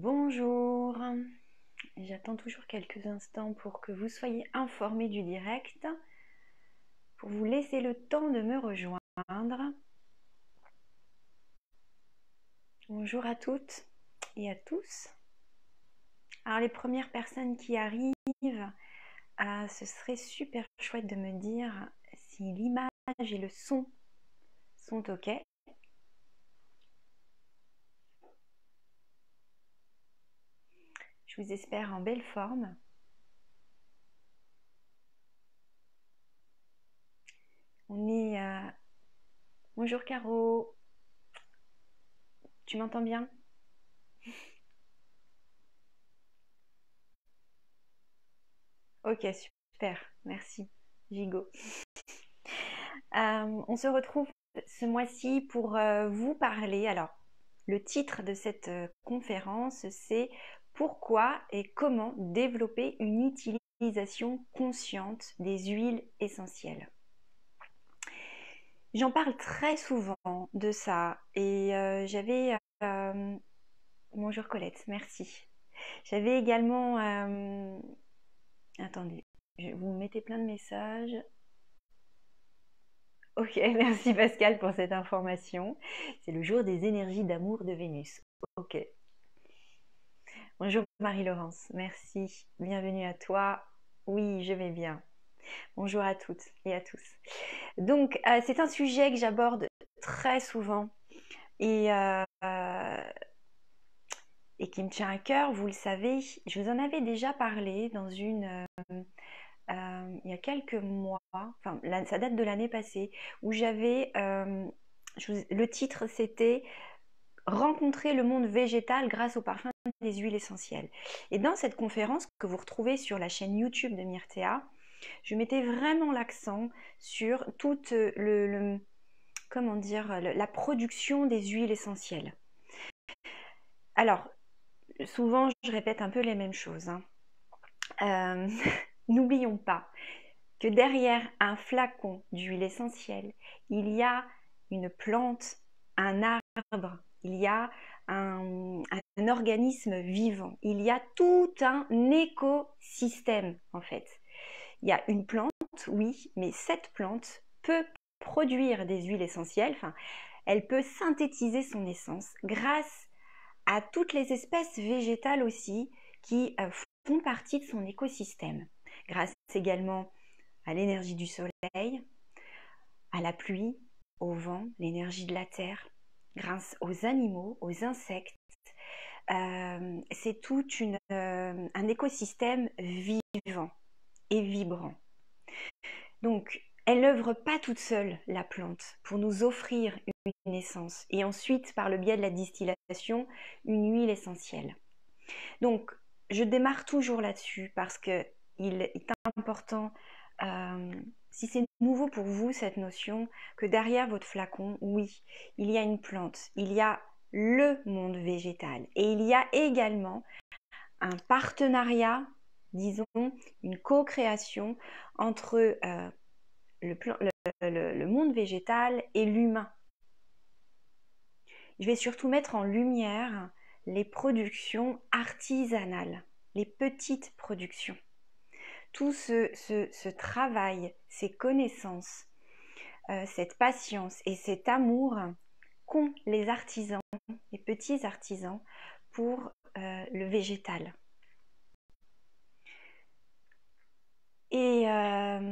Bonjour, j'attends toujours quelques instants pour que vous soyez informés du direct, pour vous laisser le temps de me rejoindre. Bonjour à toutes et à tous. Alors les premières personnes qui arrivent, ce serait super chouette de me dire si l'image et le son sont OK. Je vous espère en belle forme. On est... Bonjour Caro, tu m'entends bien? Ok, super, merci Gigo. On se retrouve ce mois-ci pour vous parler. Alors, le titre de cette conférence, c'est pourquoi et comment développer une utilisation consciente des huiles essentielles. J'en parle très souvent de ça et j'avais... bonjour Colette, merci. J'avais également... attendez, vous me mettez plein de messages. Ok, merci Pascal pour cette information. C'est le jour des énergies d'amour de Vénus. Ok. Bonjour Marie-Laurence, merci. Bienvenue à toi. Oui, je vais bien. Bonjour à toutes et à tous. Donc, c'est un sujet que j'aborde très souvent et qui me tient à cœur, vous le savez. Je vous en avais déjà parlé dans une... il y a quelques mois, enfin ça date de l'année passée, où j'avais, le titre c'était Rencontrer le monde végétal grâce au parfum des huiles essentielles. Et dans cette conférence que vous retrouvez sur la chaîne YouTube de Myrtea, je mettais vraiment l'accent sur toute comment dire, la production des huiles essentielles. Alors, souvent je répète un peu les mêmes choses, hein. N'oublions pas que derrière un flacon d'huile essentielle, il y a une plante, un arbre, il y a un organisme vivant, il y a tout un écosystème en fait. Il y a une plante, oui, mais cette plante peut produire des huiles essentielles, enfin, elle peut synthétiser son essence grâce à toutes les espèces végétales aussi qui font partie de son écosystème, grâce également à l'énergie du soleil, à la pluie, au vent, l'énergie de la terre, grâce aux animaux, aux insectes. C'est tout un écosystème vivant et vibrant. Donc, elle n'œuvre pas toute seule, la plante, pour nous offrir une essence et ensuite, par le biais de la distillation, une huile essentielle. Donc, je démarre toujours là-dessus parce qu'il est important, si c'est nouveau pour vous cette notion, que derrière votre flacon, oui, il y a une plante, il y a le monde végétal et il y a également un partenariat, disons, une co-création entre le monde végétal et l'humain. Je vais surtout mettre en lumière les productions artisanales, les petites productions. Tout ce travail, ces connaissances, cette patience et cet amour qu'ont les artisans, les petits artisans, pour le végétal. Et la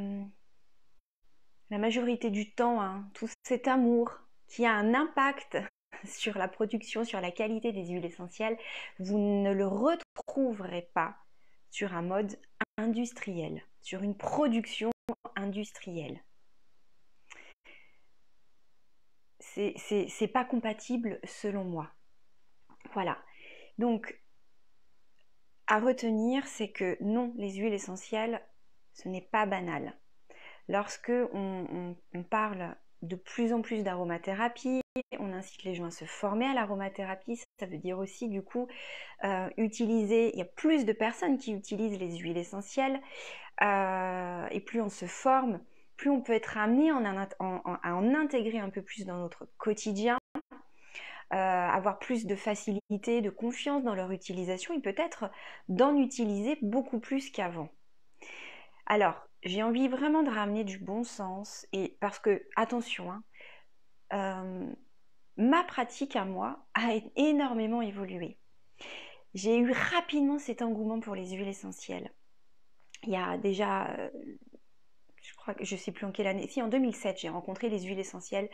majorité du temps, tout cet amour qui a un impact sur la production, sur la qualité des huiles essentielles, vous ne le retrouverez pas sur un mode industriel, sur une production industrielle. C'est pas compatible selon moi. Voilà. Donc, à retenir, c'est que non, les huiles essentielles, ce n'est pas banal. Lorsque on parle de plus en plus d'aromathérapie, on incite les gens à se former à l'aromathérapie. Ça veut dire aussi du coup utiliser, il y a plus de personnes qui utilisent les huiles essentielles et plus on se forme, plus on peut être amené à en intégrer un peu plus dans notre quotidien. avoir plus de facilité, de confiance dans leur utilisation et peut-être d'en utiliser beaucoup plus qu'avant. Alors, j'ai envie vraiment de ramener du bon sens et parce que, attention, hein, ma pratique à moi a énormément évolué. J'ai eu rapidement cet engouement pour les huiles essentielles. Il y a déjà, je crois que je ne sais plus en quelle année, si en 2007, j'ai rencontré les huiles essentielles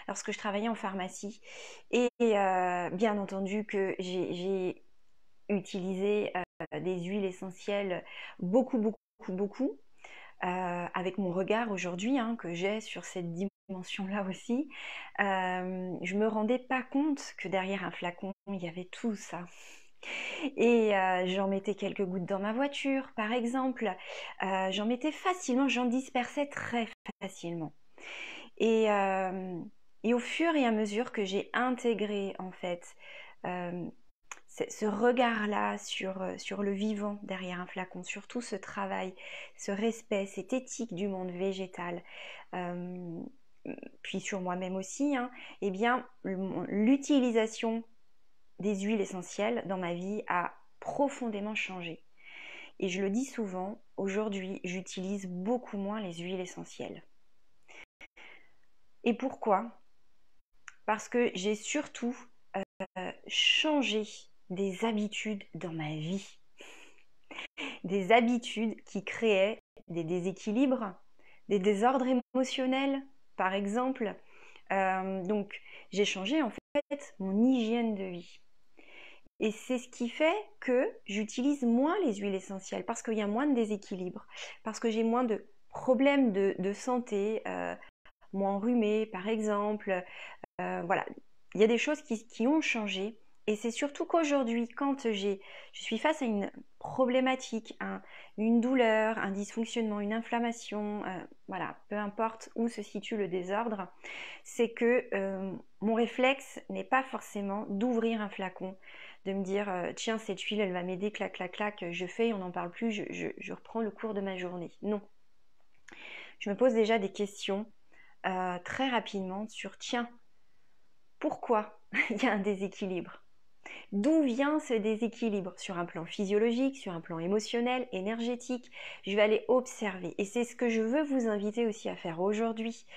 lorsque je travaillais en pharmacie. Et bien entendu que j'ai utilisé des huiles essentielles beaucoup, avec mon regard aujourd'hui hein, que j'ai sur cette dimension-là aussi. Je me rendais pas compte que derrière un flacon, il y avait tout ça. Et j'en mettais quelques gouttes dans ma voiture, par exemple. J'en mettais facilement, j'en dispersais très facilement. Et, euh, et au fur et à mesure que j'ai intégré, en fait, euh, ce regard-là sur le vivant derrière un flacon, sur tout ce travail, ce respect, cette éthique du monde végétal, euh, puis sur moi-même aussi, hein, eh bien, l'utilisation des huiles essentielles dans ma vie a profondément changé. Et je le dis souvent, aujourd'hui, j'utilise beaucoup moins les huiles essentielles. Et pourquoi? Parce que j'ai surtout changé des habitudes dans ma vie. Des habitudes qui créaient des déséquilibres, des désordres émotionnels, par exemple. Donc, j'ai changé en fait mon hygiène de vie. Et c'est ce qui fait que j'utilise moins les huiles essentielles, parce qu'il y a moins de déséquilibre, parce que j'ai moins de problèmes de santé, moins enrhumés par exemple. Voilà, il y a des choses qui ont changé. Et c'est surtout qu'aujourd'hui, quand je suis face à une problématique, une douleur, un dysfonctionnement, une inflammation, voilà, peu importe où se situe le désordre, c'est que mon réflexe n'est pas forcément d'ouvrir un flacon, de me dire tiens, cette huile elle va m'aider, clac clac clac, je fais, on n'en parle plus, je reprends le cours de ma journée. Non, je me pose déjà des questions très rapidement sur tiens, pourquoi il y a un déséquilibre? D'où vient ce déséquilibre? Sur un plan physiologique, sur un plan émotionnel, énergétique? Je vais aller observer. Et c'est ce que je veux vous inviter aussi à faire aujourd'hui.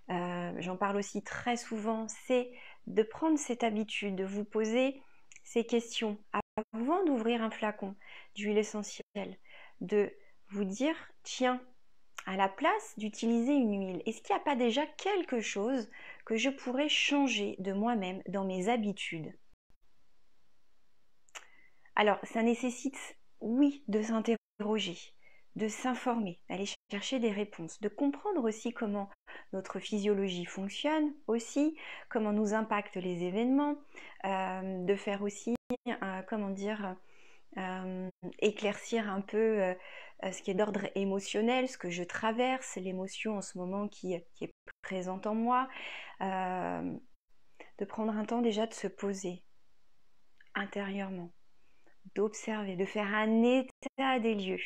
J'en parle aussi très souvent, c'est de prendre cette habitude, de vous poser ces questions avant d'ouvrir un flacon d'huile essentielle, de vous dire, tiens, à la place d'utiliser une huile, est-ce qu'il n'y a pas déjà quelque chose que je pourrais changer de moi-même dans mes habitudes? Alors, ça nécessite, oui, de s'interroger, de s'informer, d'aller chercher des réponses, de comprendre aussi comment notre physiologie fonctionne, aussi comment nous impactent les événements, de faire aussi, comment dire, éclaircir un peu ce qui est d'ordre émotionnel, ce que je traverse, l'émotion en ce moment qui est présente en moi, de prendre un temps déjà de se poser intérieurement, d'observer, de faire un état des lieux.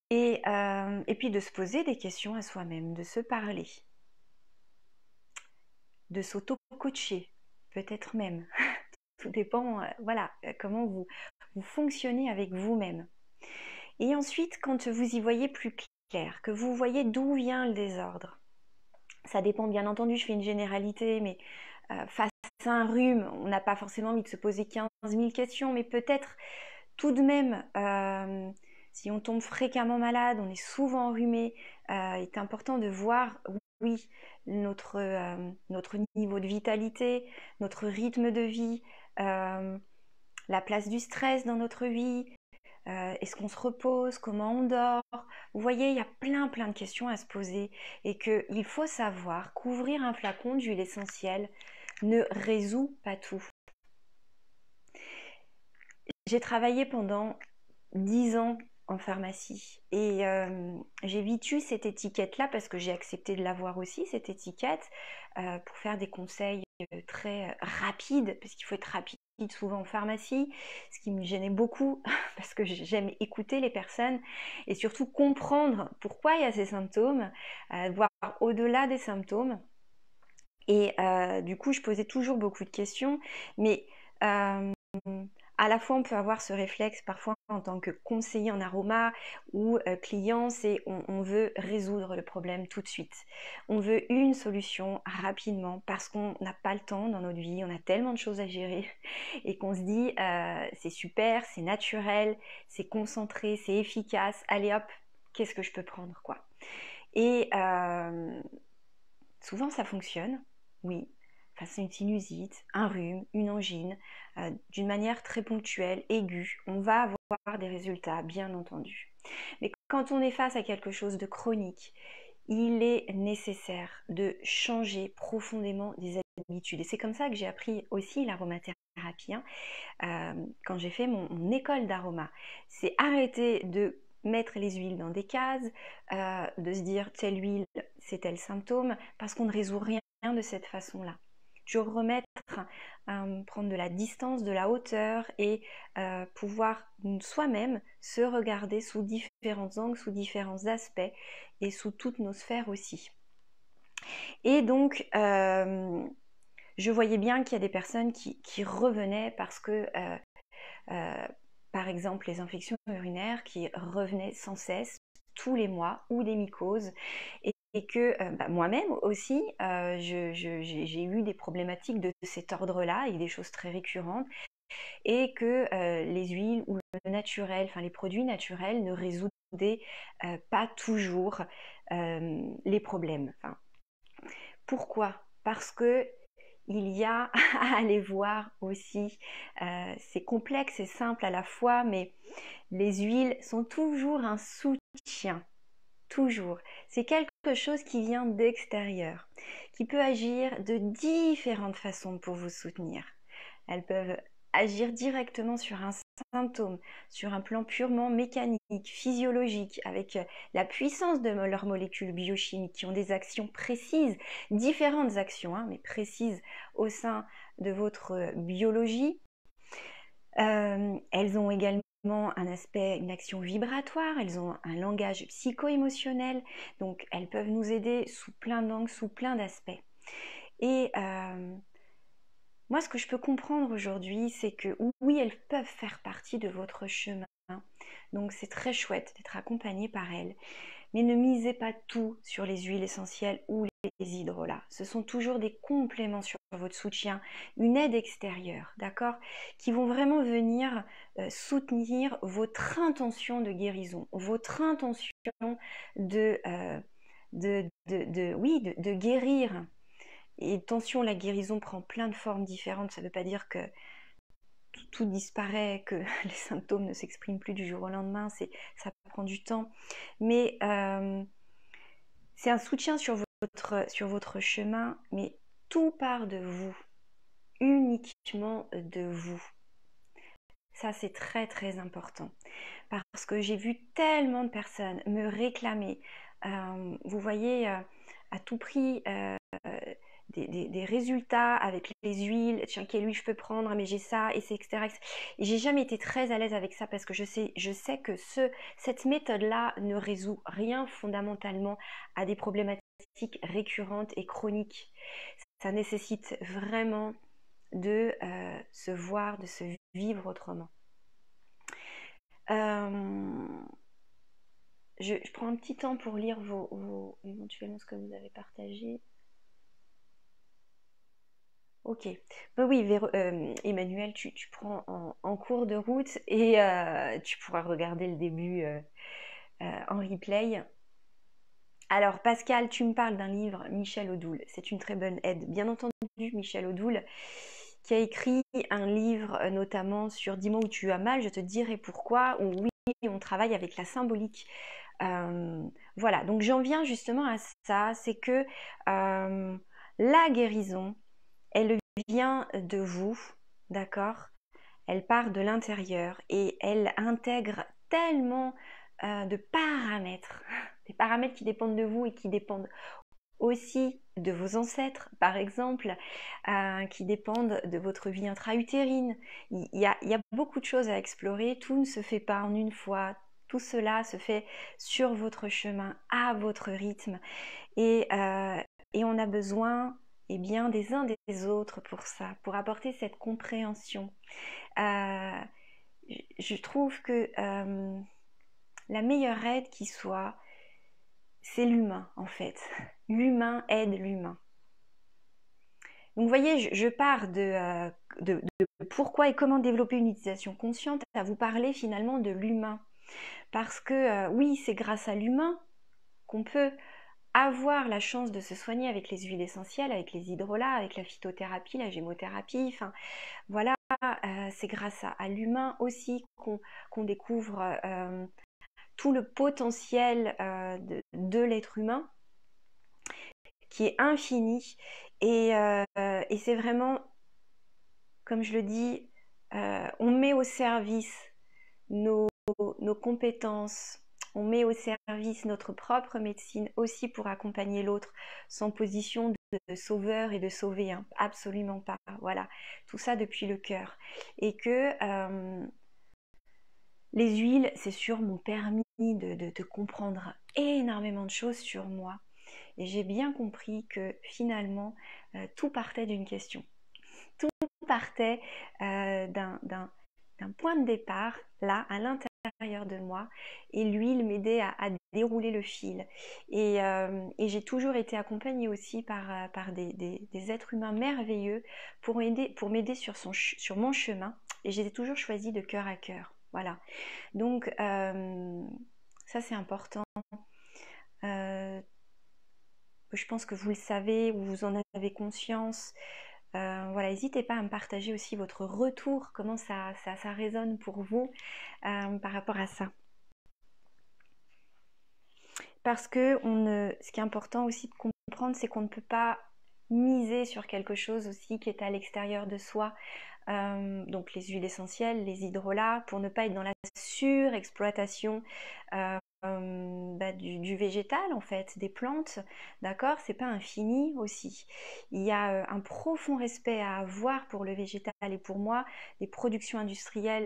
Et puis de se poser des questions à soi-même, de se parler, de s'auto-coacher, peut-être même. Tout dépend, voilà, comment vous fonctionnez avec vous-même. Et ensuite, quand vous y voyez plus clair, que vous voyez d'où vient le désordre, ça dépend bien entendu, je fais une généralité, mais face à un rhume, on n'a pas forcément envie de se poser 15 000 questions, mais peut-être tout de même, si on tombe fréquemment malade, on est souvent enrhumé, il est important de voir, oui, notre niveau de vitalité, notre rythme de vie, la place du stress dans notre vie, est-ce qu'on se repose, comment on dort. Vous voyez, il y a plein de questions à se poser et qu'il faut savoir qu'ouvrir un flacon d'huile essentielle ne résout pas tout. J'ai travaillé pendant 10 ans en pharmacie et j'ai vite eu cette étiquette-là parce que j'ai accepté de l'avoir aussi, cette étiquette, pour faire des conseils très rapides, parce qu'il faut être rapide souvent en pharmacie, ce qui me gênait beaucoup parce que j'aime écouter les personnes et surtout comprendre pourquoi il y a ces symptômes, voir au-delà des symptômes. Et du coup, je posais toujours beaucoup de questions, mais euh, à la fois, on peut avoir ce réflexe parfois en tant que conseiller en aroma ou client, c'est on veut résoudre le problème tout de suite. On veut une solution rapidement parce qu'on n'a pas le temps dans notre vie, on a tellement de choses à gérer et qu'on se dit c'est super, c'est naturel, c'est concentré, c'est efficace, allez hop, qu'est-ce que je peux prendre quoi. Et souvent ça fonctionne, oui. Enfin, c'est une sinusite, un rhume, une angine, d'une manière très ponctuelle, aiguë. On va avoir des résultats, bien entendu. Mais quand on est face à quelque chose de chronique, il est nécessaire de changer profondément des habitudes. Et c'est comme ça que j'ai appris aussi l'aromathérapie, hein, quand j'ai fait mon école d'aroma. C'est arrêter de mettre les huiles dans des cases, de se dire telle huile, c'est tel symptôme, parce qu'on ne résout rien de cette façon-là. Je remettre, prendre de la distance, de la hauteur et pouvoir soi-même se regarder sous différents angles, sous différents aspects et sous toutes nos sphères aussi. Et donc, je voyais bien qu'il y a des personnes qui revenaient parce que par exemple les infections urinaires qui revenaient sans cesse tous les mois ou des mycoses et que moi-même aussi j'ai eu des problématiques de cet ordre-là et des choses très récurrentes et que les huiles ou le naturel, enfin les produits naturels ne résoudent pas toujours les problèmes. Enfin, pourquoi? Parce que il y a à aller voir aussi, c'est complexe et simple à la fois, mais les huiles sont toujours un soutien, toujours. C'est quelque chose qui vient d'extérieur, qui peut agir de différentes façons pour vous soutenir. Elles peuvent agir directement sur un symptôme, sur un plan purement mécanique, physiologique, avec la puissance de leurs molécules biochimiques qui ont des actions précises, différentes actions, hein, mais précises au sein de votre biologie. Elles ont également un aspect, une action vibratoire, elles ont un langage psycho-émotionnel, donc elles peuvent nous aider sous plein d'angles, sous plein d'aspects. Et moi, ce que je peux comprendre aujourd'hui, c'est que oui, elles peuvent faire partie de votre chemin. Donc c'est très chouette d'être accompagné par elles. Mais ne misez pas tout sur les huiles essentielles ou les hydrolats. Ce sont toujours des compléments sur votre soutien, une aide extérieure, d'accord, qui vont vraiment venir soutenir votre intention de guérison, votre intention de, de guérir. Et attention, la guérison prend plein de formes différentes. Ça ne veut pas dire que tout disparaît, que les symptômes ne s'expriment plus du jour au lendemain. Ça prend du temps. Mais c'est un soutien sur votre chemin, mais tout part de vous, uniquement de vous. Ça, c'est très très important. Parce que j'ai vu tellement de personnes me réclamer, vous voyez, à tout prix, des résultats avec les huiles, tiens, quelle huile je peux prendre, mais j'ai ça, et c'est etc. Et j'ai jamais été très à l'aise avec ça parce que je sais que cette méthode-là ne résout rien fondamentalement à des problématiques récurrentes et chroniques. Ça nécessite vraiment de se voir, de se vivre autrement. Je prends un petit temps pour lire éventuellement ce que vous avez partagé. Ok. Bah oui, Emmanuel, tu prends en cours de route et tu pourras regarder le début en replay. Alors, Pascal, tu me parles d'un livre, Michel Odoul. C'est une très bonne aide. Bien entendu, Michel Odoul, qui a écrit un livre notamment sur Dis-moi où tu as mal, je te dirai pourquoi, où oui, on travaille avec la symbolique. Voilà, donc j'en viens justement à ça, c'est que la guérison, elle vient de vous, d'accord? Elle part de l'intérieur et elle intègre tellement de paramètres, des paramètres qui dépendent de vous et qui dépendent aussi de vos ancêtres, par exemple, qui dépendent de votre vie intra-utérine. Il y a beaucoup de choses à explorer, tout ne se fait pas en une fois, tout cela se fait sur votre chemin, à votre rythme, et on a besoin et bien des uns des autres pour ça, pour apporter cette compréhension. Euh, je trouve que la meilleure aide qui soit, c'est l'humain en fait. L'humain aide l'humain. Donc vous voyez, je pars de pourquoi et comment développer une utilisation consciente à vous parler finalement de l'humain. Parce que oui, c'est grâce à l'humain qu'on peut avoir la chance de se soigner avec les huiles essentielles, avec les hydrolats, avec la phytothérapie, la gémothérapie, enfin voilà, c'est grâce à l'humain aussi qu'on découvre tout le potentiel de l'être humain qui est infini et c'est vraiment, comme je le dis, on met au service nos compétences, on met au service notre propre médecine aussi pour accompagner l'autre sans position de sauveur et de sauver, hein. Absolument pas. Voilà, tout ça depuis le cœur. Et que les huiles, c'est sûr, m'ont permis de comprendre énormément de choses sur moi. Et j'ai bien compris que finalement, tout partait d'une question. Tout partait d'un point de départ, là, à l'intérieur de moi, et l'huile m'aidait à dérouler le fil. Et j'ai toujours été accompagnée aussi par des êtres humains merveilleux pour m'aider sur mon chemin, et j'ai toujours choisi de cœur à cœur. Voilà. Donc, ça c'est important. Je pense que vous le savez, ou vous en avez conscience. Voilà, n'hésitez pas à me partager aussi votre retour, comment ça résonne pour vous par rapport à ça. Parce que ce qui est important aussi de comprendre, c'est qu'on ne peut pas miser sur quelque chose aussi qui est à l'extérieur de soi. Donc les huiles essentielles, les hydrolats, pour ne pas être dans la surexploitation du végétal en fait, des plantes, d'accord, c'est pas infini aussi. Il y a un profond respect à avoir pour le végétal, et pour moi, les productions industrielles,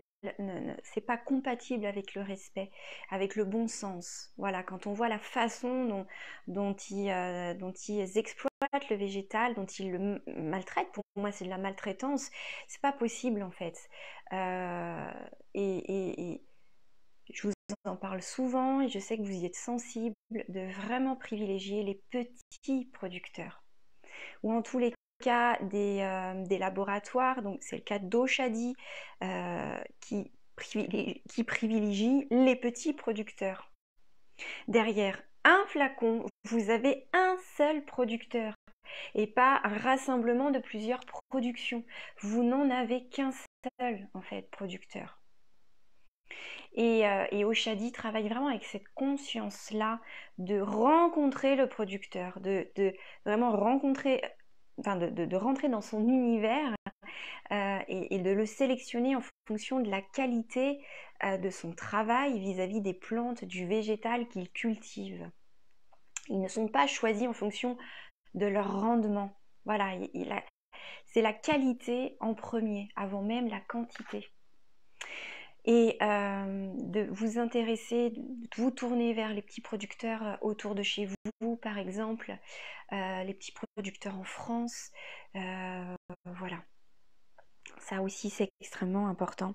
c'est pas compatible avec le respect, avec le bon sens. Voilà, quand on voit la façon dont ils exploitent le végétal, dont ils le maltraitent, pour moi c'est de la maltraitance, c'est pas possible en fait. Et je vous en parle souvent, et je sais que vous y êtes sensible, de vraiment privilégier les petits producteurs, ou en tous les cas des laboratoires. Donc c'est le cas d'Oshadi qui privilégie les petits producteurs. Derrière un flacon, vous avez un seul producteur et pas un rassemblement de plusieurs productions. Vous n'en avez qu'un seul en fait producteur. Et Oshadi travaille vraiment avec cette conscience-là de rencontrer le producteur, de vraiment rencontrer, enfin de rentrer dans son univers et de le sélectionner en fonction de la qualité de son travail vis-à-vis des plantes, du végétal qu'il cultive. Ils ne sont pas choisis en fonction de leur rendement. Voilà, c'est la qualité en premier, avant même la quantité. Et de vous intéresser, de vous tourner vers les petits producteurs autour de chez vous, par exemple, les petits producteurs en France. Voilà, ça aussi c'est extrêmement important.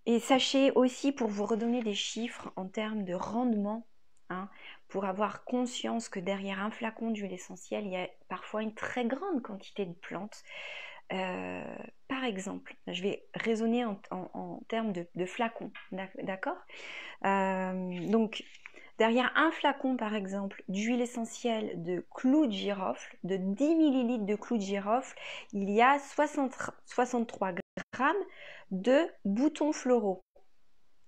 Et sachez aussi, pour vous redonner des chiffres en termes de rendement, hein, pour avoir conscience que derrière un flacon d'huile essentielle, il y a parfois une très grande quantité de plantes. Par exemple, je vais raisonner en termes de flacons, d'accord? Donc, derrière un flacon, par exemple, d'huile essentielle de clou de girofle, de 10 ml de clou de girofle, il y a 63 grammes de boutons floraux.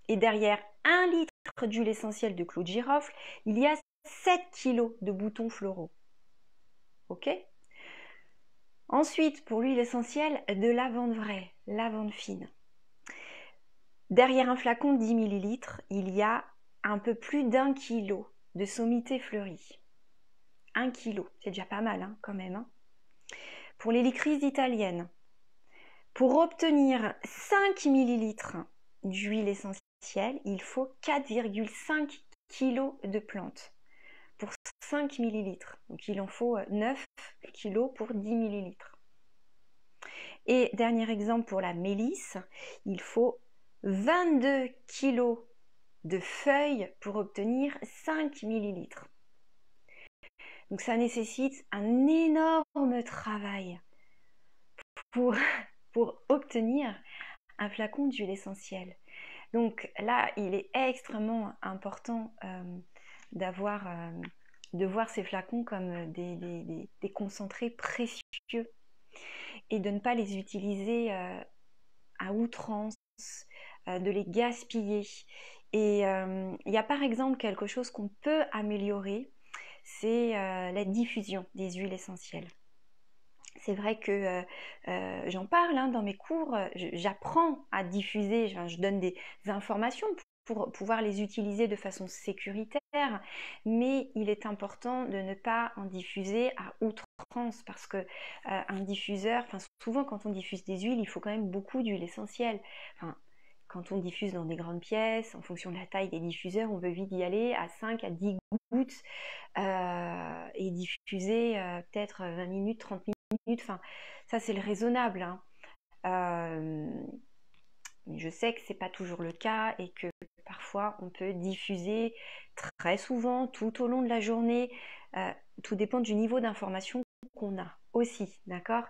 Et derrière 1 litre d'huile essentielle de clou de girofle, il y a 7 kg de boutons floraux. Ok? Ensuite, pour l'huile essentielle de lavande vraie, lavande fine. Derrière un flacon de 10 ml, il y a un peu plus d'1 kg de sommité fleurie. 1 kg, c'est déjà pas mal hein, quand même. Hein. Pour les licorices italiennes, pour obtenir 5 ml d'huile essentielle, il faut 4,5 kg de plantes. pour 5 millilitres. Donc il en faut 9 kg pour 10 millilitres. Et dernier exemple pour la mélisse, il faut 22 kg de feuilles pour obtenir 5 millilitres. Donc ça nécessite un énorme travail pour obtenir un flacon d'huile essentielle. Donc là, il est extrêmement important de voir ces flacons comme des concentrés précieux et de ne pas les utiliser à outrance, de les gaspiller. Et il y a par exemple quelque chose qu'on peut améliorer, c'est la diffusion des huiles essentielles. C'est vrai que j'en parle dans mes cours, j'apprends à diffuser, je donne des informations pour pouvoir les utiliser de façon sécuritaire, mais il est important de ne pas en diffuser à outrance parce que un diffuseur, souvent quand on diffuse des huiles, il faut quand même beaucoup d'huile essentielle. Quand on diffuse dans des grandes pièces, en fonction de la taille des diffuseurs, on veut vite y aller à 5 à 10 gouttes et diffuser peut-être 20 minutes, 30 minutes. Ça c'est le raisonnable. Je sais que c'est pas toujours le cas et que parfois on peut diffuser très souvent tout au long de la journée. Tout dépend du niveau d'information qu'on a aussi, d'accord.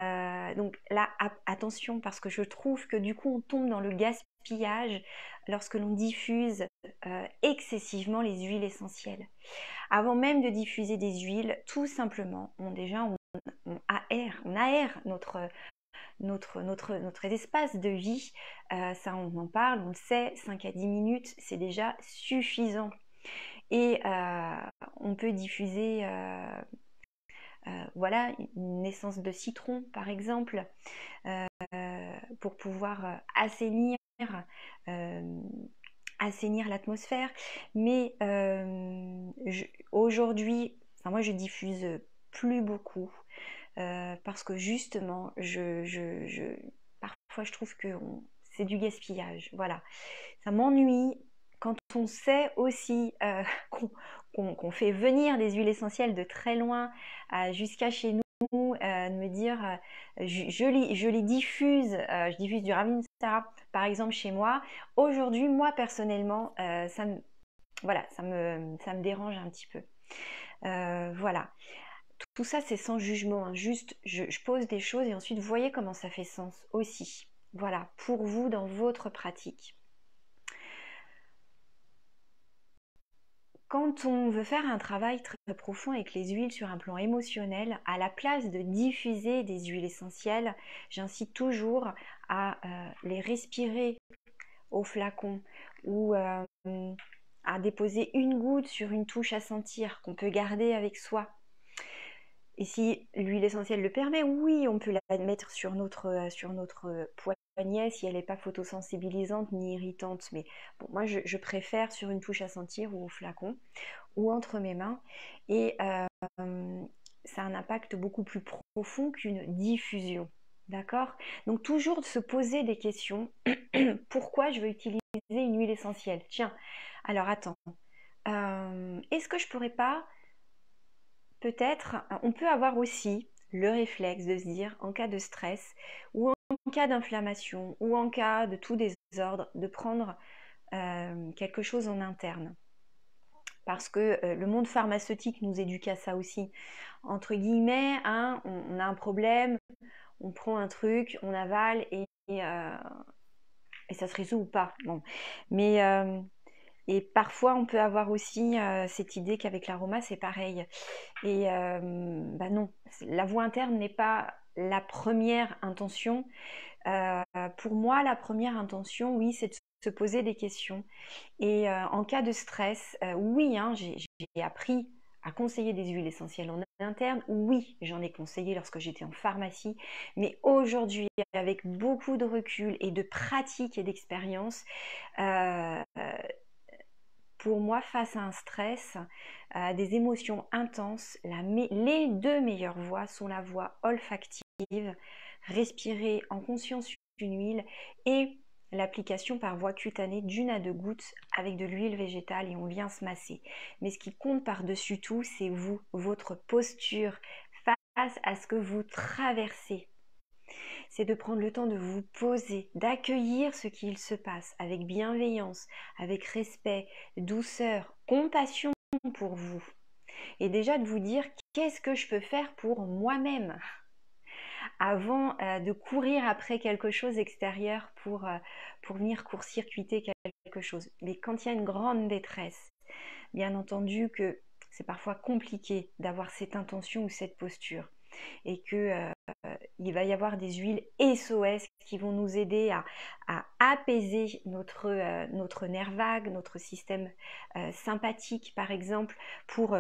Donc là, attention, parce que je trouve que du coup on tombe dans le gaspillage lorsque l'on diffuse excessivement les huiles essentielles. Avant même de diffuser des huiles, tout simplement, on aère notre espace de vie. Ça, on en parle, on le sait, 5 à 10 minutes, c'est déjà suffisant. Et on peut diffuser voilà, une essence de citron, par exemple, pour pouvoir assainir l'atmosphère. Mais aujourd'hui, moi je diffuse plus beaucoup parce que justement, parfois je trouve que c'est du gaspillage. Voilà, ça m'ennuie quand on sait aussi qu'on fait venir des huiles essentielles de très loin jusqu'à chez nous. De me dire je les diffuse, je diffuse du Ravinsara par exemple chez moi. Aujourd'hui, moi personnellement, ça me dérange un petit peu. Voilà. Tout ça, c'est sans jugement. Juste, je pose des choses et ensuite, vous voyez comment ça fait sens aussi. Voilà, pour vous, dans votre pratique. Quand on veut faire un travail très profond avec les huiles sur un plan émotionnel, à la place de diffuser des huiles essentielles, j'incite toujours à les respirer au flacon ou à déposer une goutte sur une touche à sentir qu'on peut garder avec soi. Et si l'huile essentielle le permet, oui, on peut la mettre sur notre poignet si elle n'est pas photosensibilisante ni irritante. Mais bon, moi, je préfère sur une touche à sentir ou au flacon ou entre mes mains. Et ça a un impact beaucoup plus profond qu'une diffusion. D'accord? Donc toujours se poser des questions. Pourquoi je veux utiliser une huile essentielle? Tiens, alors attends. Est-ce que je pourrais pas... Peut-être, on peut avoir aussi le réflexe de se dire, en cas de stress, ou en cas d'inflammation, ou en cas de tout désordre, de prendre quelque chose en interne. Parce que le monde pharmaceutique nous éduque à ça aussi. Entre guillemets, on a un problème, on prend un truc, on avale et ça se résout ou pas. Bon. Mais... et parfois, on peut avoir aussi cette idée qu'avec l'aroma, c'est pareil. Et non, la voix interne n'est pas la première intention. Pour moi, la première intention, oui, c'est de se poser des questions. Et en cas de stress, oui, j'ai appris à conseiller des huiles essentielles en interne. Oui, j'en ai conseillé lorsque j'étais en pharmacie. Mais aujourd'hui, avec beaucoup de recul et de pratique et d'expérience, pour moi, face à un stress, à des émotions intenses, les deux meilleures voies sont la voie olfactive, respirer en conscience une huile, et l'application par voie cutanée d'1 à 2 gouttes avec de l'huile végétale et on vient se masser. Mais ce qui compte par-dessus tout, c'est vous, votre posture face à ce que vous traversez. C'est de prendre le temps de vous poser, d'accueillir ce qu'il se passe avec bienveillance, avec respect, douceur, compassion pour vous. Et déjà de vous dire qu'est-ce que je peux faire pour moi-même avant de courir après quelque chose extérieur pour venir court-circuiter quelque chose. Mais quand il y a une grande détresse, bien entendu que c'est parfois compliqué d'avoir cette intention ou cette posture et que il va y avoir des huiles SOS qui vont nous aider à apaiser notre nerf vague, notre système sympathique par exemple, pour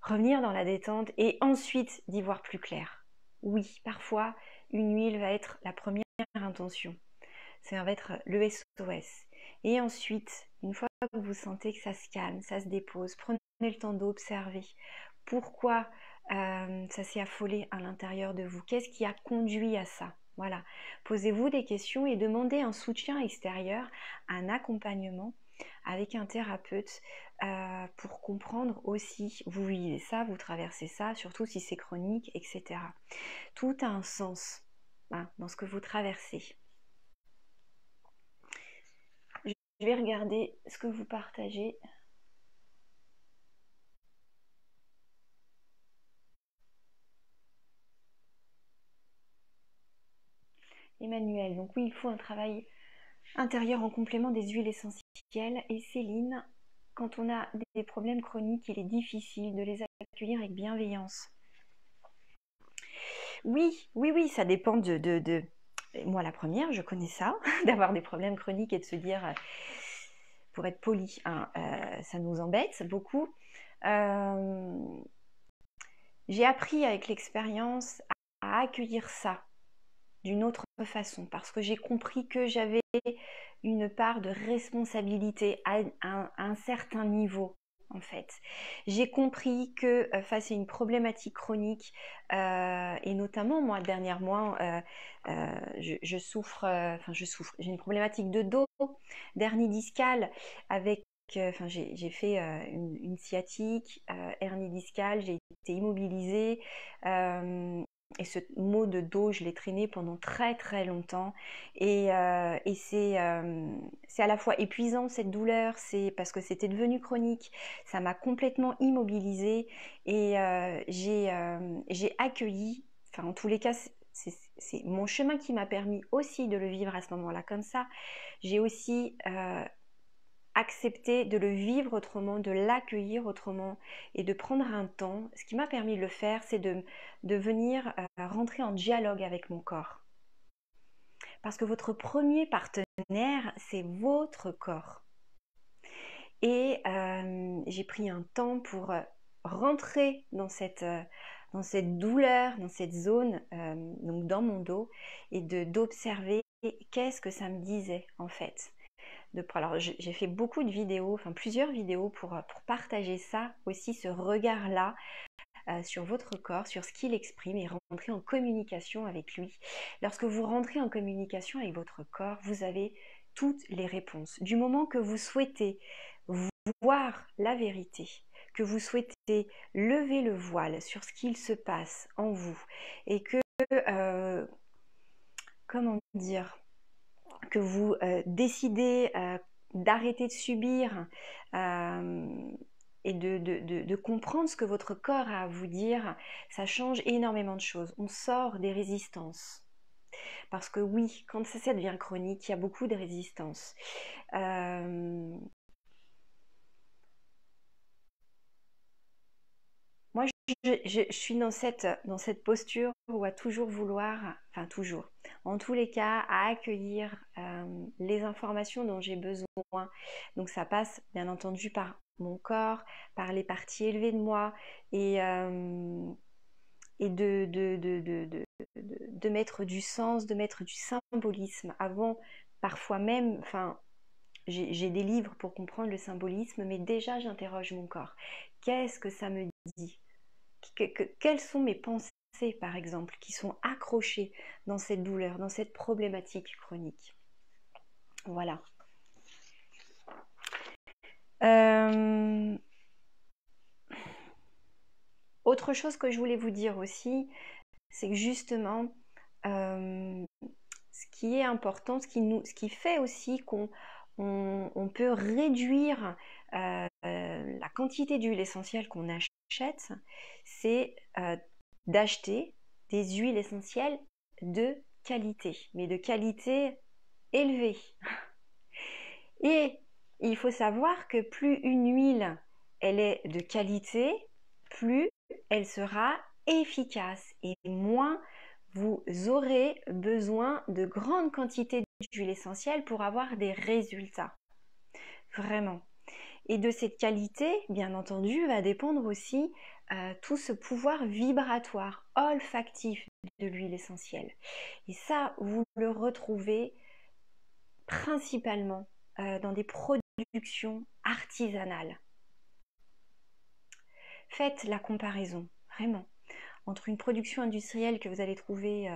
revenir dans la détente et ensuite d'y voir plus clair. Oui, parfois, une huile va être la première intention. Ça va être le SOS. Et ensuite, une fois que vous sentez que ça se calme, ça se dépose, prenez le temps d'observer pourquoi ça s'est affolé à l'intérieur de vous. Qu'est-ce qui a conduit à ça? Voilà. Posez-vous des questions et demandez un soutien extérieur, un accompagnement avec un thérapeute pour comprendre aussi, vous vivez ça, vous traversez ça, surtout si c'est chronique, etc. Tout a un sens dans ce que vous traversez. Je vais regarder ce que vous partagez. Emmanuel, donc oui, il faut un travail intérieur en complément des huiles essentielles. Et Céline, quand on a des problèmes chroniques, il est difficile de les accueillir avec bienveillance. Oui, ça dépend de... Moi, la première, je connais ça, d'avoir des problèmes chroniques et de se dire, pour être poli, ça nous embête beaucoup. J'ai appris avec l'expérience à accueillir ça d'une autre façon parce que j'ai compris que j'avais une part de responsabilité à un certain niveau. En fait, j'ai compris que face à une problématique chronique et notamment moi dernièrement, je souffre, j'ai une problématique de dos, d'hernie discale avec j'ai fait une sciatique, hernie discale, j'ai été immobilisée et ce mot de dos, je l'ai traîné pendant très très longtemps et c'est à la fois épuisant cette douleur, c'est parce que c'était devenu chronique, ça m'a complètement immobilisée et j'ai accueilli, en tous les cas c'est mon chemin qui m'a permis aussi de le vivre à ce moment-là comme ça. J'ai aussi accepter de le vivre autrement, de l'accueillir autrement et de prendre un temps. Ce qui m'a permis de le faire, c'est de venir rentrer en dialogue avec mon corps. Parce que votre premier partenaire, c'est votre corps. Et j'ai pris un temps pour rentrer dans cette douleur, dans cette zone, donc dans mon dos, et d'observer qu'est-ce que ça me disait en fait. Alors j'ai fait beaucoup de vidéos, plusieurs vidéos pour partager ça aussi, ce regard-là sur votre corps, sur ce qu'il exprime et rentrer en communication avec lui. Lorsque vous rentrez en communication avec votre corps, vous avez toutes les réponses. Du moment que vous souhaitez voir la vérité, que vous souhaitez lever le voile sur ce qu'il se passe en vous et que, comment dire, que vous décidez d'arrêter de subir et de comprendre ce que votre corps a à vous dire, ça change énormément de choses. On sort des résistances. Parce que oui, quand ça devient chronique, il y a beaucoup de résistances. Moi, je suis dans cette posture où à toujours vouloir, toujours, en tous les cas, à accueillir les informations dont j'ai besoin. Donc ça passe bien entendu par mon corps, par les parties élevées de moi et de mettre du sens, de mettre du symbolisme avant, parfois même, j'ai des livres pour comprendre le symbolisme, mais déjà j'interroge mon corps. Qu'est-ce que ça me dit ? Quelles sont mes pensées, par exemple, qui sont accrochées dans cette douleur, dans cette problématique chronique? Voilà. Autre chose que je voulais vous dire aussi, c'est que justement, ce qui est important, ce qui fait aussi qu'on peut réduire la quantité d'huile essentielle qu'on achète, c'est d'acheter des huiles essentielles de qualité, mais de qualité élevée. Et il faut savoir que plus une huile elle est de qualité, plus elle sera efficace et moins vous aurez besoin de grandes quantités d'huile essentielle pour avoir des résultats. Vraiment. Et de cette qualité, bien entendu, va dépendre aussi tout ce pouvoir vibratoire, olfactif de l'huile essentielle. Et ça, vous le retrouvez principalement dans des productions artisanales. Faites la comparaison, vraiment, entre une production industrielle que vous allez trouver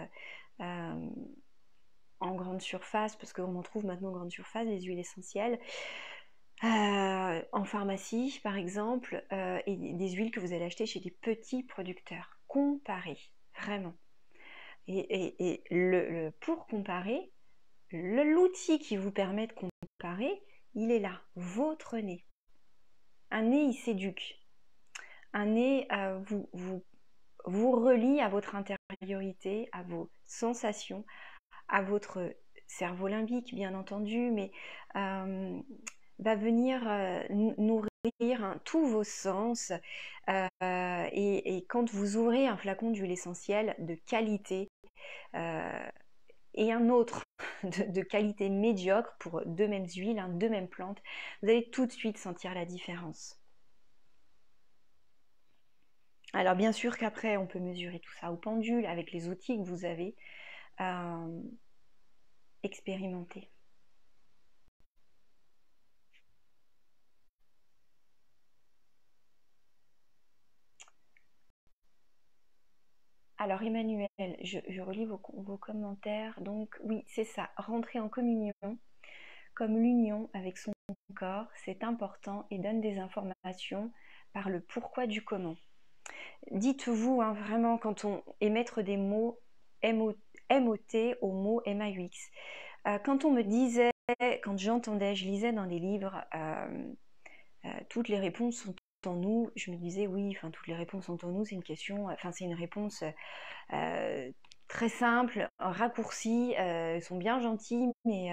en grande surface, parce qu'on en trouve maintenant en grande surface, les huiles essentielles, en pharmacie par exemple, et des huiles que vous allez acheter chez des petits producteurs. Comparez, vraiment. Et pour comparer, l'outil qui vous permet de comparer, il est là, votre nez. Un nez, il s'éduque. Un nez vous relie à votre intériorité, à vos sensations, à votre cerveau limbique, bien entendu, mais va venir nourrir tous vos sens. Et quand vous ouvrez un flacon d'huile essentielle de qualité et un autre de qualité médiocre pour deux mêmes huiles, deux mêmes plantes, vous allez tout de suite sentir la différence. Alors bien sûr qu'après on peut mesurer tout ça au pendule avec les outils que vous avez expérimentés. Alors Emmanuel, je relis vos commentaires. Donc oui, c'est ça, rentrer en communion, comme l'union avec son corps, c'est important et donne des informations par le pourquoi du comment. Dites-vous vraiment quand on émettre des mots M-O-T au mot M-A-U-X. Quand on me disait, quand j'entendais, je lisais dans des livres, toutes les réponses sont en nous, je me disais oui, enfin toutes les réponses sont en nous, c'est une question, enfin c'est une réponse très simple, raccourcie, ils sont bien gentils, mais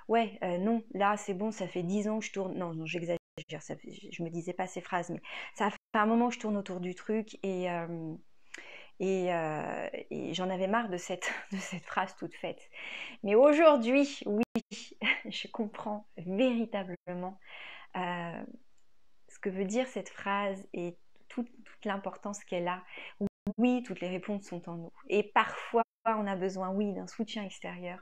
ouais, non, là c'est bon, ça fait 10 ans que je tourne, non j'exagère, je me disais pas ces phrases, mais ça fait un moment que je tourne autour du truc et j'en avais marre de cette phrase toute faite. Mais aujourd'hui, oui, je comprends véritablement ce que veut dire cette phrase et toute l'importance qu'elle a. Oui, toutes les réponses sont en nous. Et parfois, on a besoin, oui, d'un soutien extérieur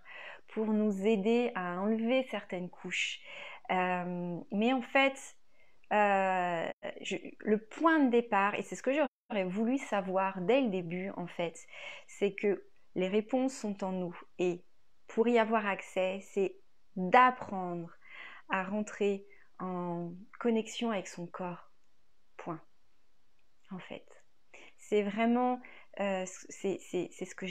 pour nous aider à enlever certaines couches. Mais en fait, le point de départ, et c'est ce que j'aurais voulu savoir dès le début, en fait, c'est que les réponses sont en nous. Et pour y avoir accès, c'est d'apprendre à rentrer en connexion avec son corps. Point. En fait. C'est vraiment, c'est ce que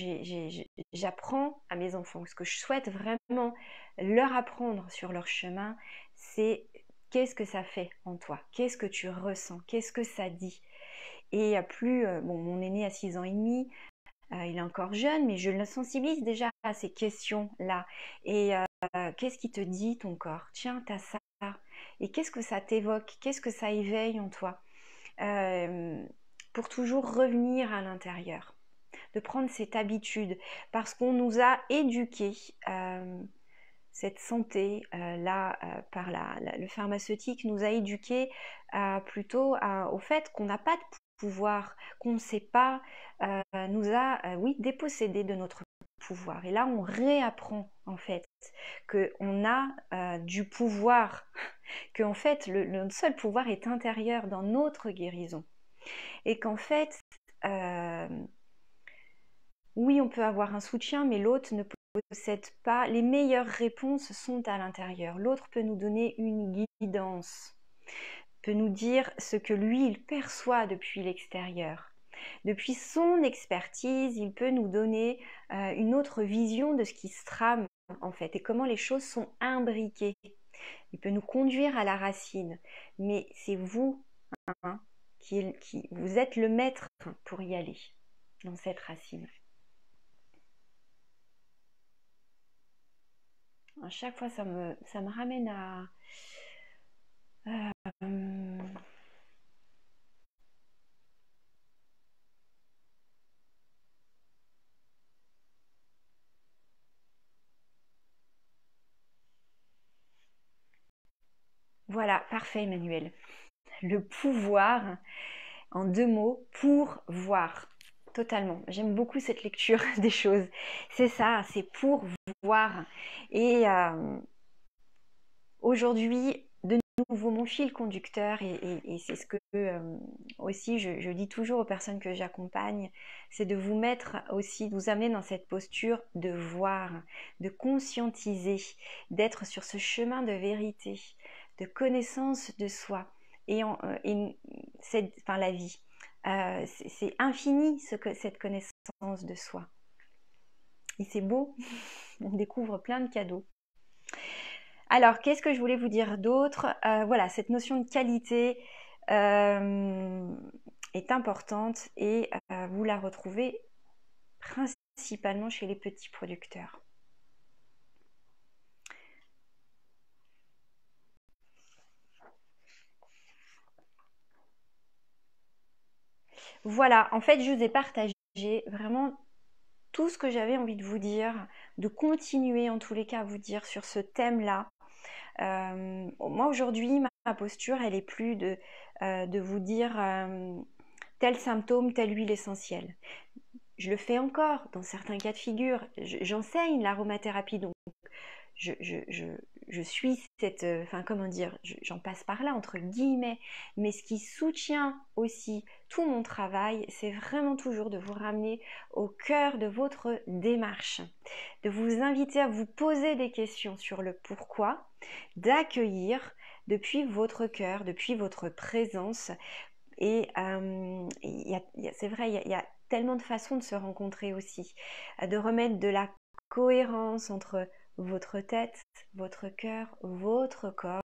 j'apprends à mes enfants. Ce que je souhaite vraiment leur apprendre sur leur chemin, c'est qu'est-ce que ça fait en toi? Qu'est-ce que tu ressens? Qu'est-ce que ça dit? Et plus, bon, mon aîné a 6 ans et demi, il est encore jeune, mais je le sensibilise déjà à ces questions-là. Et qu'est-ce qui te dit ton corps? Tiens, t'as ça. Et qu'est-ce que ça t'évoque? Qu'est-ce que ça éveille en toi? Pour toujours revenir à l'intérieur, de prendre cette habitude, parce qu'on nous a éduqués, cette santé là, par le pharmaceutique nous a éduqués plutôt au fait qu'on n'a pas de pouvoir, qu'on ne sait pas, nous a oui, dépossédés de notre pouvoir. Et là, on réapprend en fait qu'on a du pouvoir, qu'en fait, le seul pouvoir est intérieur dans notre guérison. Et qu'en fait, oui, on peut avoir un soutien, mais l'autre ne possède pas, les meilleures réponses sont à l'intérieur. L'autre peut nous donner une guidance, peut nous dire ce que lui, il perçoit depuis l'extérieur. Depuis son expertise, il peut nous donner une autre vision de ce qui se trame en fait et comment les choses sont imbriquées. Il peut nous conduire à la racine, mais c'est vous hein, qui vous êtes le maître pour y aller dans cette racine. À chaque fois, ça me ramène à... Voilà, parfait Emmanuel. Le pouvoir, en 2 mots, pour voir. Totalement. J'aime beaucoup cette lecture des choses. C'est ça, c'est pour voir. Et aujourd'hui, de nouveau, mon fil conducteur, et c'est ce que aussi je dis toujours aux personnes que j'accompagne, c'est de vous mettre aussi, de vous amener dans cette posture de voir, de conscientiser, d'être sur ce chemin de vérité, de connaissance de soi. Et la vie, c'est infini cette connaissance de soi. Et c'est beau, on découvre plein de cadeaux. Alors, qu'est-ce que je voulais vous dire d'autre? Voilà, cette notion de qualité est importante et vous la retrouvez principalement chez les petits producteurs. Voilà, en fait, je vous ai partagé vraiment tout ce que j'avais envie de vous dire, de continuer en tous les cas à vous dire sur ce thème-là. Moi aujourd'hui, ma posture, elle est plus de vous dire tel symptôme, telle huile essentielle. Je le fais encore dans certains cas de figure. J'enseigne l'aromathérapie, donc je suis cette, comment dire, j'en passe par là entre guillemets, mais ce qui soutient aussi tout mon travail, c'est vraiment toujours de vous ramener au cœur de votre démarche, de vous inviter à vous poser des questions sur le pourquoi, d'accueillir depuis votre cœur, depuis votre présence. Et c'est vrai, il y a tellement de façons de se rencontrer aussi, de remettre de la cohérence entre votre tête, votre cœur, votre corps.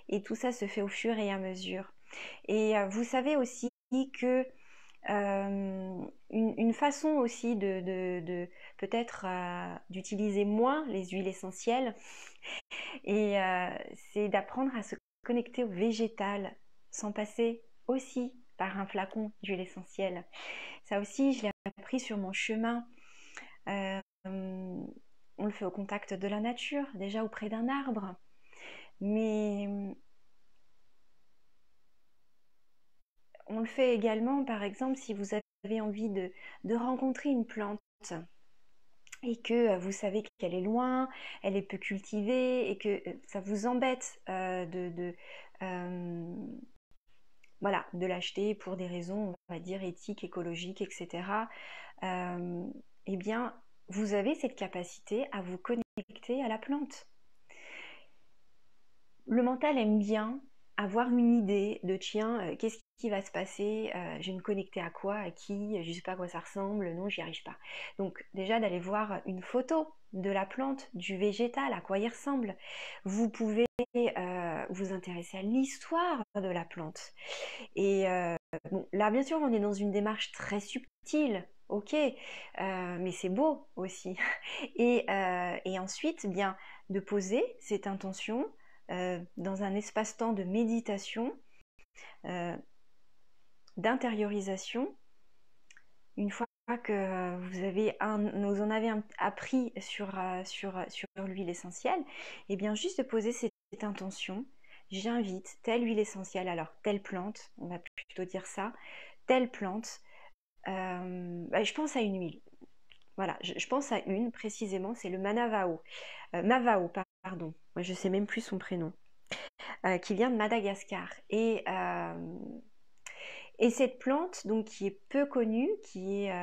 Et tout ça se fait au fur et à mesure. Et vous savez aussi que une façon aussi de peut-être d'utiliser moins les huiles essentielles, et c'est d'apprendre à se connecter au végétal sans passer aussi par un flacon d'huile essentielle. Ça aussi, je l'ai appris sur mon chemin. On le fait au contact de la nature, déjà auprès d'un arbre. Mais on le fait également, par exemple, si vous avez envie de rencontrer une plante et que vous savez qu'elle est loin, elle est peu cultivée et que ça vous embête voilà, de l'acheter pour des raisons, on va dire, éthiques, écologiques, etc. Eh bien, vous avez cette capacité à vous connecter à la plante. Le mental aime bien avoir une idée de tiens, qu'est-ce qui va se passer, je vais me connecter à quoi, à qui, je ne sais pas à quoi ça ressemble, non, j'y arrive pas. Donc déjà d'aller voir une photo de la plante, du végétal, à quoi il ressemble. Vous pouvez vous intéresser à l'histoire de la plante. Et bon, là bien sûr on est dans une démarche très subtile, ok, mais c'est beau aussi. Et ensuite, bien, de poser cette intention dans un espace-temps de méditation, d'intériorisation. Une fois que vous en avez appris sur l'huile essentielle, et bien juste de poser cette intention. J'invite telle huile essentielle, alors telle plante, on va plutôt dire ça, telle plante. Je pense à une huile. Voilà, je pense à une précisément, c'est le Manavao. Mavao, pardon. Moi, je sais même plus son prénom. Qui vient de Madagascar. Et cette plante, donc qui est peu connue, qui est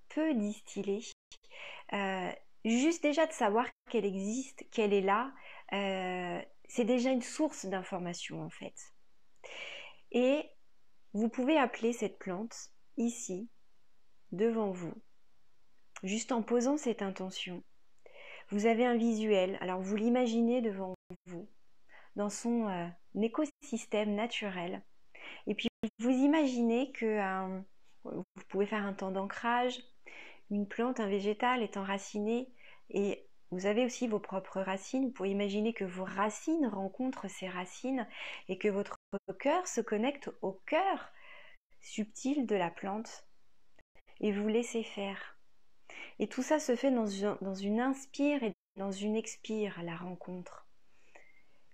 peu distillée, juste déjà de savoir qu'elle existe, qu'elle est là, c'est déjà une source d'information en fait. Et vous pouvez appeler cette plante ici, devant vous, juste en posant cette intention. Vous avez un visuel, alors vous l'imaginez devant vous, dans son écosystème naturel. Et puis vous imaginez que vous pouvez faire un temps d'ancrage, une plante, un végétal est enraciné et vous avez aussi vos propres racines. Vous pouvez imaginer que vos racines rencontrent ces racines et que votre cœur se connecte au cœur subtil de la plante et vous laissez faire. Et tout ça se fait dans une inspire et dans une expire à la rencontre.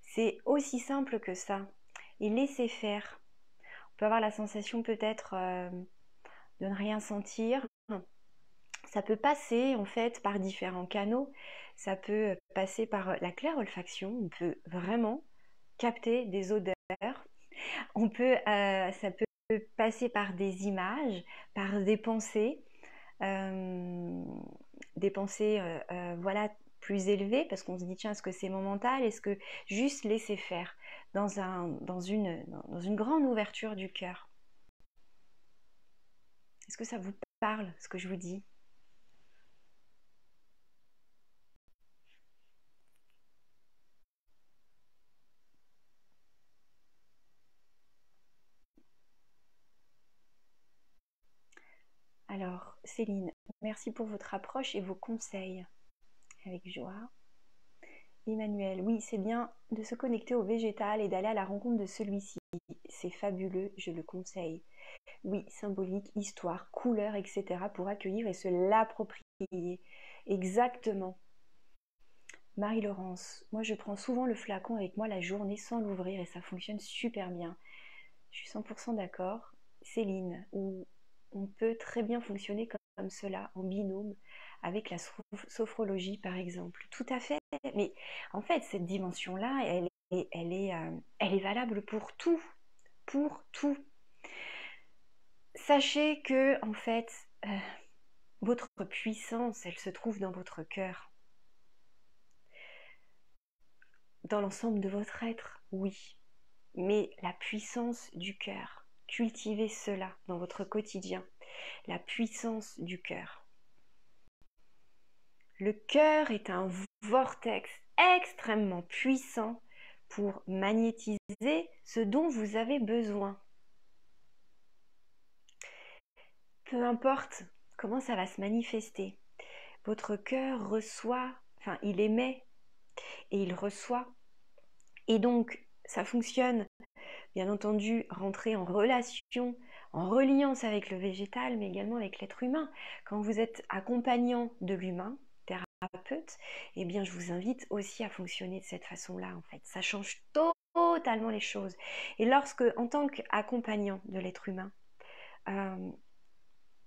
C'est aussi simple que ça. Et laissez faire. On peut avoir la sensation peut-être de ne rien sentir. Ça peut passer en fait par différents canaux. Ça peut passer par la claire-olfaction. On peut vraiment capter des odeurs. Ça peut passer par des images, par des pensées. Voilà, plus élevées, parce qu'on se dit tiens, est-ce que c'est mon mental, est-ce que juste laisser faire dans une grande ouverture du cœur. Est-ce que ça vous parle ce que je vous dis? Alors Céline, merci pour votre approche et vos conseils, avec joie. Emmanuel, oui, c'est bien de se connecter au végétal et d'aller à la rencontre de celui-ci. C'est fabuleux, je le conseille. Oui, symbolique, histoire, couleur, etc. pour accueillir et se l'approprier. Exactement. Marie-Laurence, moi je prends souvent le flacon avec moi la journée sans l'ouvrir et ça fonctionne super bien. Je suis 100% d'accord. Céline, où on peut très bien fonctionner comme cela, en binôme, avec la sophrologie par exemple. Tout à fait. Mais en fait, cette dimension-là, elle est valable pour tout. Pour tout. Sachez que, en fait, votre puissance, elle se trouve dans votre cœur. Dans l'ensemble de votre être, oui. Mais la puissance du cœur, cultivez cela dans votre quotidien. La puissance du cœur. Le cœur est un vortex extrêmement puissant pour magnétiser ce dont vous avez besoin. Peu importe comment ça va se manifester, votre cœur reçoit, enfin il émet et il reçoit. Et donc ça fonctionne, bien entendu, rentrer en relation, en reliance avec le végétal, mais également avec l'être humain. Quand vous êtes accompagnant de l'humain, thérapeute, eh bien je vous invite aussi à fonctionner de cette façon-là en fait. Ça change totalement les choses. Et lorsque, en tant qu'accompagnant de l'être humain,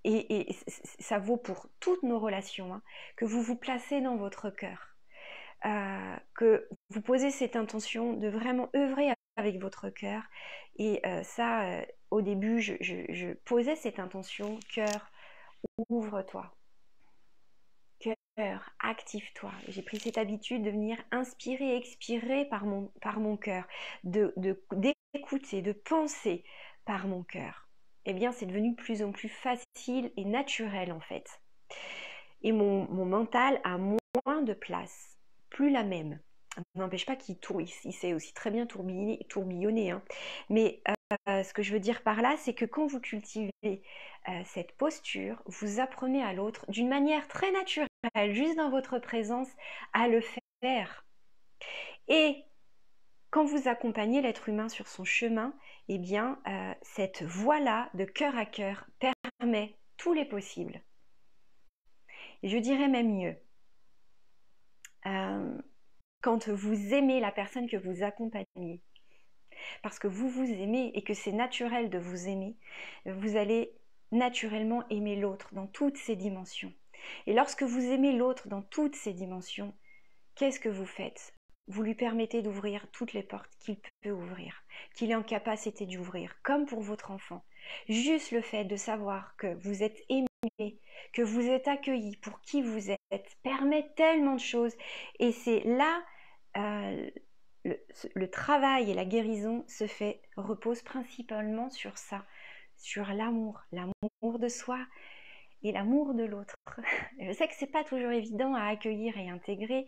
et ça vaut pour toutes nos relations, hein, que vous vous placez dans votre cœur, que vous posez cette intention de vraiment œuvrer avec votre cœur. Et au début, je posais cette intention, cœur, ouvre-toi. Cœur, active-toi. J'ai pris cette habitude de venir inspirer, expirer par mon cœur, d'écouter, de penser par mon cœur. Eh bien, c'est devenu de plus en plus facile et naturel en fait. Et mon mental a moins de place, plus la même. Ça n'empêche pas qu'il sait aussi très bien tourbillonner. Hein. Mais ce que je veux dire par là, c'est que quand vous cultivez cette posture, vous apprenez à l'autre d'une manière très naturelle, juste dans votre présence, à le faire. Et quand vous accompagnez l'être humain sur son chemin, eh bien, cette voie-là, de cœur à cœur, permet tous les possibles. Et je dirais même mieux. Quand vous aimez la personne que vous accompagnez, parce que vous vous aimez et que c'est naturel de vous aimer, vous allez naturellement aimer l'autre dans toutes ses dimensions. Et lorsque vous aimez l'autre dans toutes ses dimensions, qu'est-ce que vous faites? Vous lui permettez d'ouvrir toutes les portes qu'il peut ouvrir, qu'il est en capacité d'ouvrir, comme pour votre enfant. Juste le fait de savoir que vous êtes aimé aimé, que vous êtes accueilli pour qui vous êtes, permet tellement de choses. Et c'est là, euh, le travail et la guérison repose principalement sur ça, sur l'amour de soi et l'amour de l'autre. Je sais que c'est pas toujours évident à accueillir et intégrer.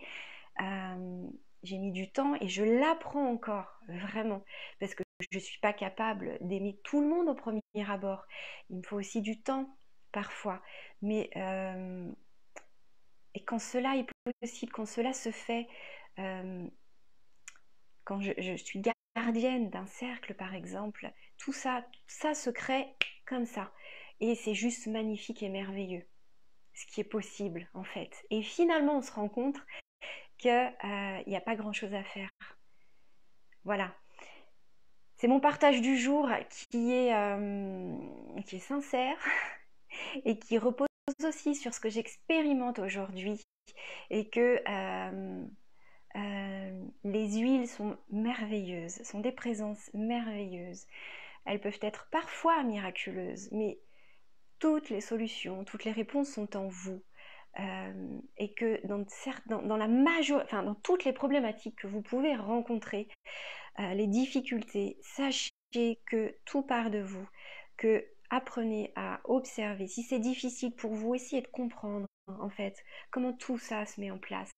J'ai mis du temps et je l'apprends encore, vraiment, parce que je ne suis pas capable d'aimer tout le monde au premier abord. Il me faut aussi du temps, parfois. Mais et quand cela est possible, quand cela se fait, quand je suis gardienne d'un cercle, par exemple, tout ça se crée comme ça. Et c'est juste magnifique et merveilleux, ce qui est possible, en fait. Et finalement, on se rend compte qu'il n'y a pas grand-chose à faire. Voilà. C'est mon partage du jour qui est sincère et qui repose aussi sur ce que j'expérimente aujourd'hui et que les huiles sont merveilleuses, sont des présences merveilleuses. Elles peuvent être parfois miraculeuses, mais toutes les solutions, toutes les réponses sont en vous. Et que dans toutes les problématiques que vous pouvez rencontrer, les difficultés, sachez que tout part de vous, que apprenez à observer. Si c'est difficile pour vous, essayez de comprendre en fait comment tout ça se met en place.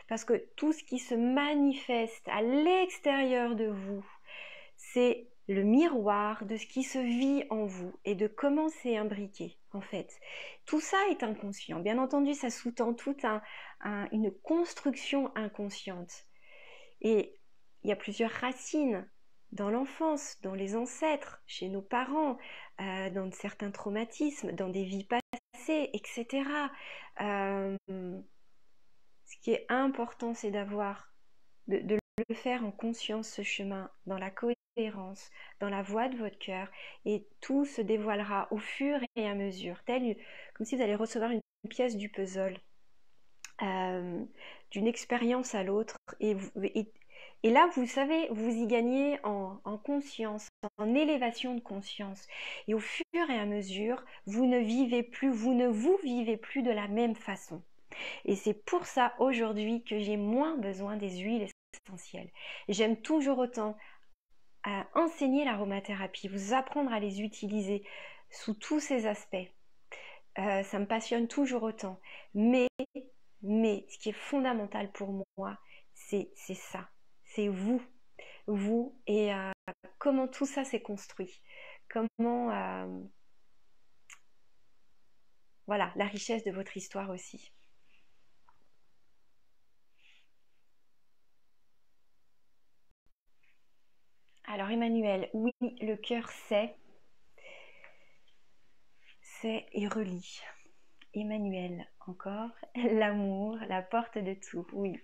Parce que tout ce qui se manifeste à l'extérieur de vous, c'est le miroir de ce qui se vit en vous et de comment c'est imbriqué en fait. Tout ça est inconscient. Bien entendu, ça sous-tend toute une construction inconsciente. Et il y a plusieurs racines dans l'enfance, dans les ancêtres, chez nos parents, dans certains traumatismes, dans des vies passées, etc. Ce qui est important, c'est de le faire en conscience, ce chemin, dans la cohérence, dans la voix de votre cœur, et tout se dévoilera au fur et à mesure, comme si vous allez recevoir une pièce du puzzle, d'une expérience à l'autre, et là, vous savez, vous y gagnez en conscience, en élévation de conscience. Et au fur et à mesure, vous ne vous vivez plus de la même façon. Et c'est pour ça aujourd'hui que j'ai moins besoin des huiles essentielles. J'aime toujours autant enseigner l'aromathérapie, vous apprendre à les utiliser sous tous ces aspects. Ça me passionne toujours autant. Mais ce qui est fondamental pour moi, c'est ça. C'est vous et comment tout ça s'est construit. Comment, voilà, la richesse de votre histoire aussi. Alors Emmanuel, oui, le cœur sait et relie. Emmanuel, encore, l'amour, la porte de tout, oui.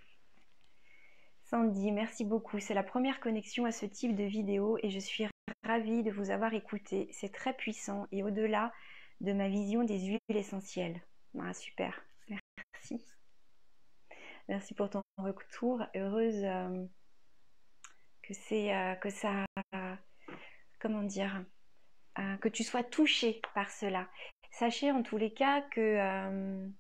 Sandy, merci beaucoup. C'est la première connexion à ce type de vidéo et je suis ravie de vous avoir écouté. C'est très puissant et au-delà de ma vision des huiles essentielles. Ah, super, merci. Merci pour ton retour. Heureuse que ça, comment dire, que tu sois touchée par cela. Sachez en tous les cas que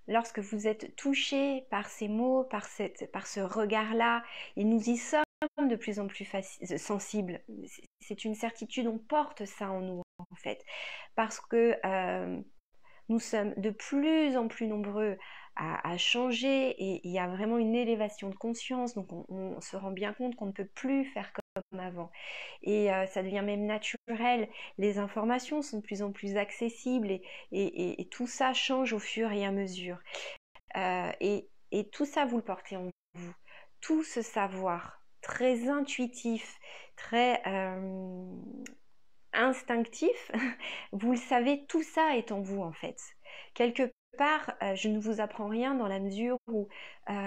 lorsque vous êtes touché par ces mots, par ce regard-là, et nous y sommes de plus en plus sensibles. C'est une certitude, on porte ça en nous en fait, parce que nous sommes de plus en plus nombreux à changer et il y a vraiment une élévation de conscience, donc on se rend bien compte qu'on ne peut plus faire comme avant. Et ça devient même naturel, les informations sont de plus en plus accessibles et tout ça change au fur et à mesure. Et tout ça, vous le portez en vous. Tout ce savoir très intuitif, très instinctif, vous le savez, tout ça est en vous en fait. Quelque part, je ne vous apprends rien dans la mesure où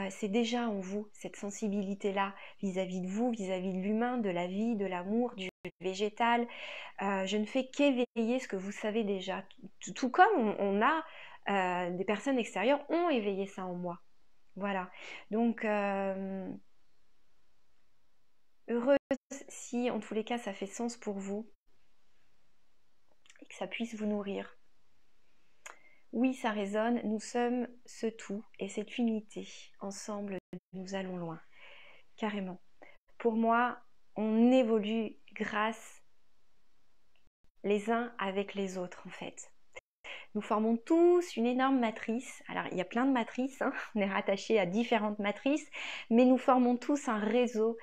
c'est déjà en vous, cette sensibilité-là vis-à-vis de vous, vis-à-vis de l'humain, de la vie, de l'amour, du végétal. Je ne fais qu'éveiller ce que vous savez déjà. Tout comme on a des personnes extérieures ont éveillé ça en moi. Voilà. Donc, heureuse si en tous les cas ça fait sens pour vous et que ça puisse vous nourrir. Oui, ça résonne, nous sommes ce tout et cette unité. Ensemble, nous allons loin, carrément. Pour moi, on évolue grâce les uns avec les autres, en fait. Nous formons tous une énorme matrice. Alors, il y a plein de matrices, hein. On est rattachés à différentes matrices, mais nous formons tous un réseau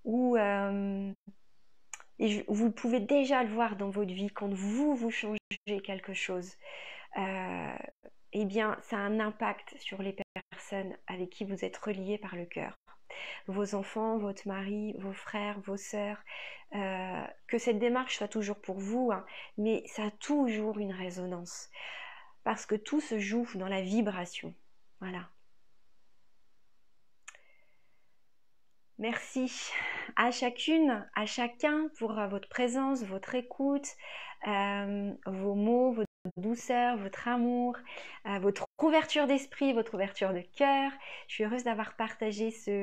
où vous pouvez déjà le voir dans votre vie quand vous changez quelque chose. Eh bien, ça a un impact sur les personnes avec qui vous êtes reliés par le cœur. Vos enfants, votre mari, vos frères, vos sœurs. Que cette démarche soit toujours pour vous, hein, mais ça a toujours une résonance. Parce que tout se joue dans la vibration. Voilà. Merci à chacune, à chacun pour votre présence, votre écoute, vos mots, votre douceur, votre amour, votre ouverture d'esprit, votre ouverture de cœur. Je suis heureuse d'avoir partagé cette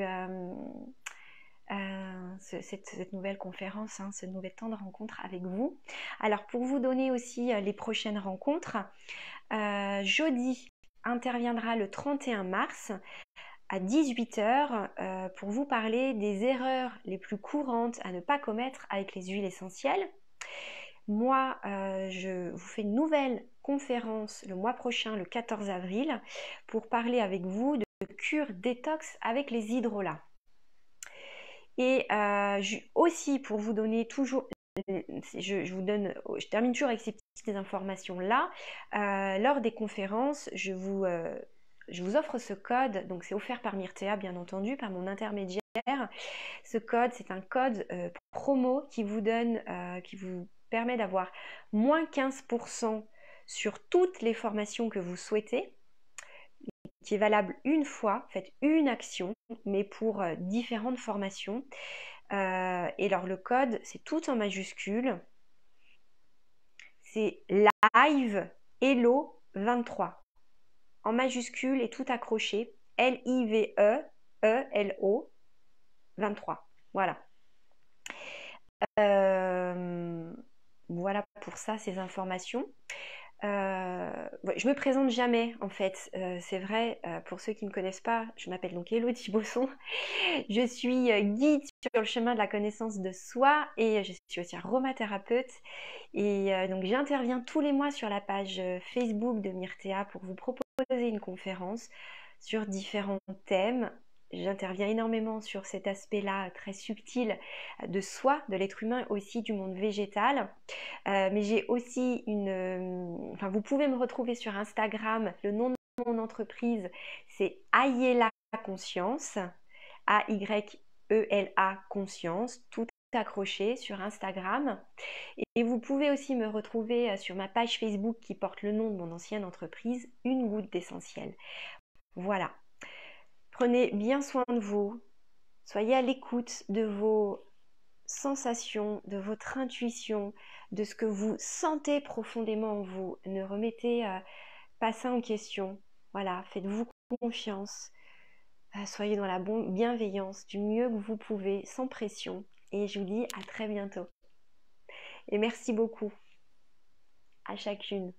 nouvelle conférence, hein, ce nouvel temps de rencontre avec vous. Alors pour vous donner aussi les prochaines rencontres, jeudi interviendra le 31 mars à 18h pour vous parler des erreurs les plus courantes à ne pas commettre avec les huiles essentielles. Moi, je vous fais une nouvelle conférence le mois prochain, le 14 avril, pour parler avec vous de cure détox avec les hydrolats. Et aussi pour vous donner toujours, je termine toujours avec ces petites informations là. Lors des conférences, je vous offre ce code, donc c'est offert par Myrtea bien entendu, par mon intermédiaire. Ce code, c'est un code promo qui vous permet d'avoir moins 15% sur toutes les formations que vous souhaitez, qui est valable une fois, faites une action, mais pour différentes formations. Et alors le code, c'est tout en majuscule. C'est live hello 23. En majuscule et tout accroché. LIVE-ELO 23. Voilà. Voilà pour ça, ces informations. Je me présente jamais en fait, c'est vrai, pour ceux qui ne me connaissent pas, je m'appelle donc Élodie Bosson, je suis guide sur le chemin de la connaissance de soi et je suis aussi aromathérapeute et donc j'interviens tous les mois sur la page Facebook de Myrtea pour vous proposer une conférence sur différents thèmes. J'interviens énormément sur cet aspect-là très subtil de soi, de l'être humain, aussi du monde végétal. Mais j'ai aussi vous pouvez me retrouver sur Instagram. Le nom de mon entreprise, c'est Ayela Conscience. A-Y-E-L-A Conscience. Tout accroché sur Instagram. Et vous pouvez aussi me retrouver sur ma page Facebook qui porte le nom de mon ancienne entreprise, Une Goutte d'Essentiel. Voilà. Prenez bien soin de vous, soyez à l'écoute de vos sensations, de votre intuition, de ce que vous sentez profondément en vous. Ne remettez pas ça en question. Voilà, faites-vous confiance, soyez dans la bienveillance du mieux que vous pouvez, sans pression. Et je vous dis à très bientôt. Et merci beaucoup à chacune.